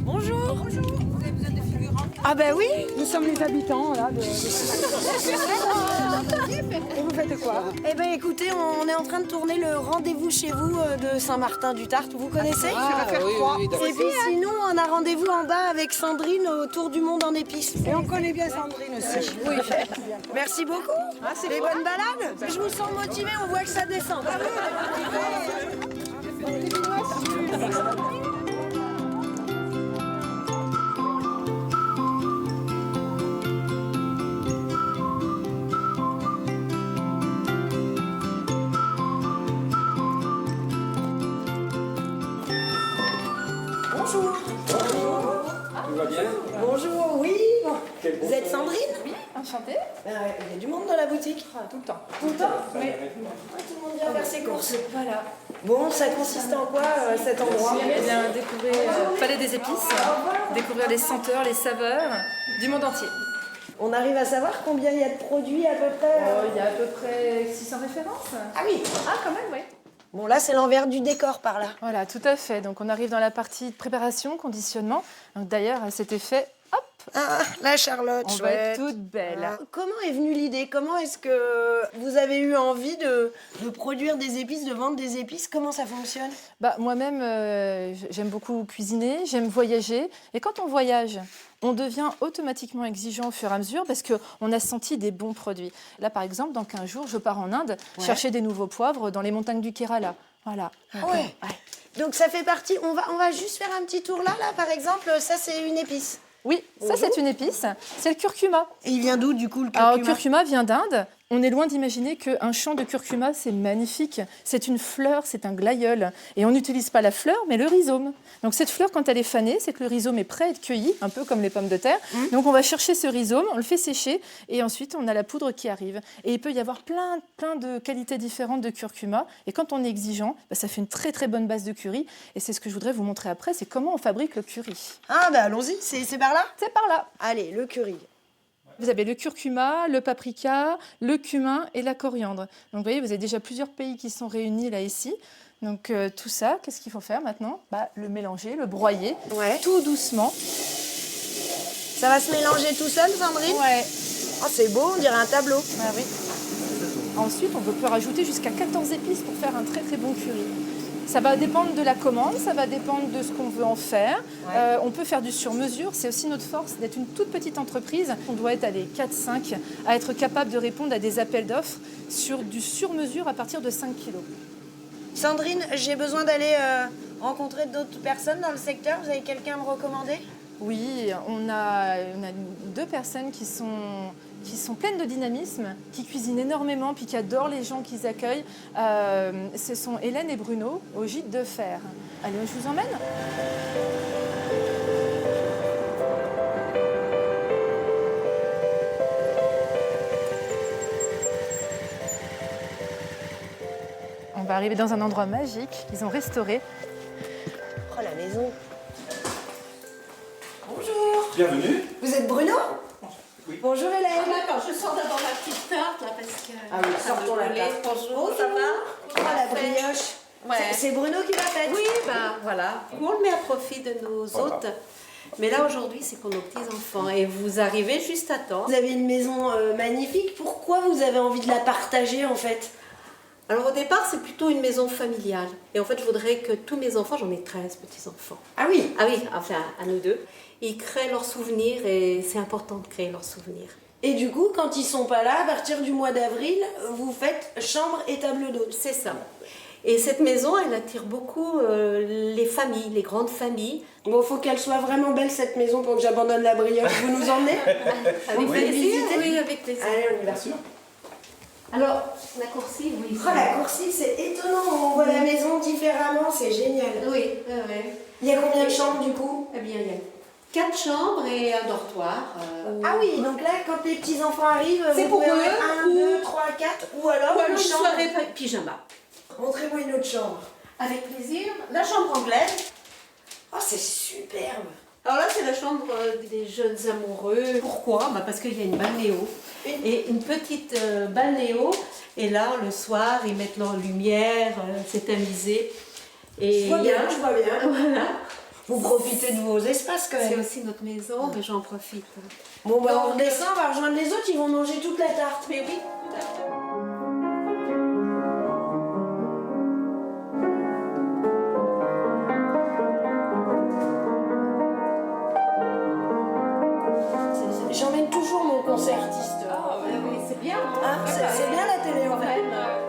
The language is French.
Bonjour. Bonjour. Vous avez besoin de figurants? Ah ben oui, nous sommes les habitants là. Et vous faites quoi? Eh ben écoutez, on est en train de tourner le rendez-vous chez vous de Saint-Martin-du-Tartre. Vous connaissez? Oui, Et puis sinon, on a rendez-vous en bas avec Sandrine au Tour du Monde en épices. Et on connaît bien Sandrine aussi. Oui. Merci beaucoup. C'est des bonnes balades. Je vous sens motivée, on voit que ça descend. Bonjour. Tout va bien? Bonjour, oui. Vous êtes Sandrine? Oui, enchantée. Il y a du monde dans la boutique. Tout le temps. Tout le temps? Oui. Tout le monde vient faire ses courses. Voilà. Bon, ça consiste en quoi cet endroit? Eh bien, découvrir Palais des épices, découvrir les senteurs, les saveurs du monde entier. On arrive à savoir combien il y a de produits à peu près Il y a à peu près 600 références. Ah oui. Ah, quand même, oui. Bon, là, c'est l'envers du décor par là. Voilà, tout à fait. Donc, on arrive dans la partie de préparation, conditionnement. Donc, d'ailleurs, à cet effet, hop, Ah, la Charlotte, on va être toute belle. Ah. Comment est venue l'idée? Comment est-ce que vous avez eu envie de produire des épices, de vendre des épices? Comment ça fonctionne? Bah, moi-même, j'aime beaucoup cuisiner, j'aime voyager. Et quand on voyage, on devient automatiquement exigeant au fur et à mesure parce qu'on a senti des bons produits. Là, par exemple, dans 15 jours, je pars en Inde chercher des nouveaux poivres dans les montagnes du Kerala. Voilà. Ah ouais. Donc ça fait partie... On va juste faire un petit tour là, par exemple. Ça, c'est une épice. Oui, ça c'est une épice, c'est le curcuma. Et il vient d'où, du coup, le curcuma? Alors, le curcuma vient d'Inde. On est loin d'imaginer qu'un champ de curcuma, c'est magnifique. C'est une fleur, c'est un glaïeul. Et on n'utilise pas la fleur, mais le rhizome. Donc cette fleur, quand elle est fanée, c'est que le rhizome est prêt à être cueilli, un peu comme les pommes de terre. Donc on va chercher ce rhizome, on le fait sécher, et ensuite on a la poudre qui arrive. Et il peut y avoir plein de qualités différentes de curcuma. Et quand on est exigeant, ça fait une très très bonne base de curry. Et c'est ce que je voudrais vous montrer après, c'est comment on fabrique le curry. Ah, bah allons-y, c'est par là? C'est par là. Allez, le curry. Vous avez le curcuma, le paprika, le cumin et la coriandre. Donc vous voyez, vous avez déjà plusieurs pays qui sont réunis là ici. Donc tout ça, qu'est-ce qu'il faut faire maintenant? Le mélanger, le broyer, tout doucement. Ça va se mélanger tout seul, Sandrine? Ouais. Oh, c'est beau, on dirait un tableau. Ah oui. Ensuite, on peut rajouter jusqu'à 14 épices pour faire un très très bon curry. Ça va dépendre de la commande, ça va dépendre de ce qu'on veut en faire. On peut faire du sur-mesure, c'est aussi notre force d'être une toute petite entreprise. On doit être 4-5 à être capable de répondre à des appels d'offres sur du sur-mesure à partir de 5 kilos. Sandrine, j'ai besoin d'aller rencontrer d'autres personnes dans le secteur. Vous avez quelqu'un à me recommander? Oui, on a 2 personnes qui sont pleines de dynamisme, qui cuisinent énormément, puis qui adorent les gens qu'ils accueillent. Ce sont Hélène et Bruno au Gîte de Fer. Allez, je vous emmène. On va arriver dans un endroit magique qu'ils ont restauré. Oh, la maison. Bonjour. Bienvenue. Vous êtes Bruno? Oui. Bonjour Hélène. D'accord, je sors d'abord la petite tarte là parce que. Ah oui, sortons la tarte. Bonjour, ça va? Oh, la brioche. Ouais. C'est Bruno qui l'a faite? Oui, voilà. On le met à profit de nos hôtes. Mais là aujourd'hui, c'est pour nos petits-enfants et vous arrivez juste à temps. Vous avez une maison magnifique. Pourquoi vous avez envie de la partager en fait? Alors au départ, c'est plutôt une maison familiale. Et en fait, je voudrais que tous mes enfants, j'en ai 13 petits-enfants. Ah oui. Ah oui, enfin à nous 2, ils créent leurs souvenirs et c'est important de créer leurs souvenirs. Et du coup, quand ils sont pas là, à partir du mois d'avril, vous faites chambre et table d'hôte. C'est ça. Et cette maison, elle attire beaucoup les familles, les grandes familles. Bon, faut qu'elle soit vraiment belle cette maison pour que j'abandonne la brioche. Vous nous emmenez? Avec fait plaisir, visiter? oui, avec plaisir. Allez, on y va. Bien sûr. Alors, la coursive, oui. Oh, la coursive, c'est étonnant. On voit la maison différemment, c'est génial. Oui, oui. Il y a combien de chambres du coup? Eh bien, il y a 4 chambres et un dortoir. Ah oui, donc là, quand les petits-enfants arrivent, C'est vous pour pouvez en eux, mettre 1, 2, 3, 4, ou alors Ou alors une une chambre. soirée pyjama. Montrez-moi une autre chambre. Avec plaisir. La chambre anglaise. Oh, c'est superbe. Alors là, c'est la chambre des jeunes amoureux. Pourquoi? Parce qu'il y a une balnéo. Et une petite balnéo. Et là, le soir, ils mettent leur lumière, c'est amusé. Et Je vois bien, je vois bien. Voilà. Vous profitez de vos espaces quand C'est même. aussi notre maison, mais j'en profite. Bon, bah on Donc, descend, on va rejoindre les autres, ils vont manger toute la tarte. Mais oui, tout à fait. J'emmène toujours mon concertiste. Ah, oui, c'est bien. Hein, c'est bien la télé en fait. Ouais.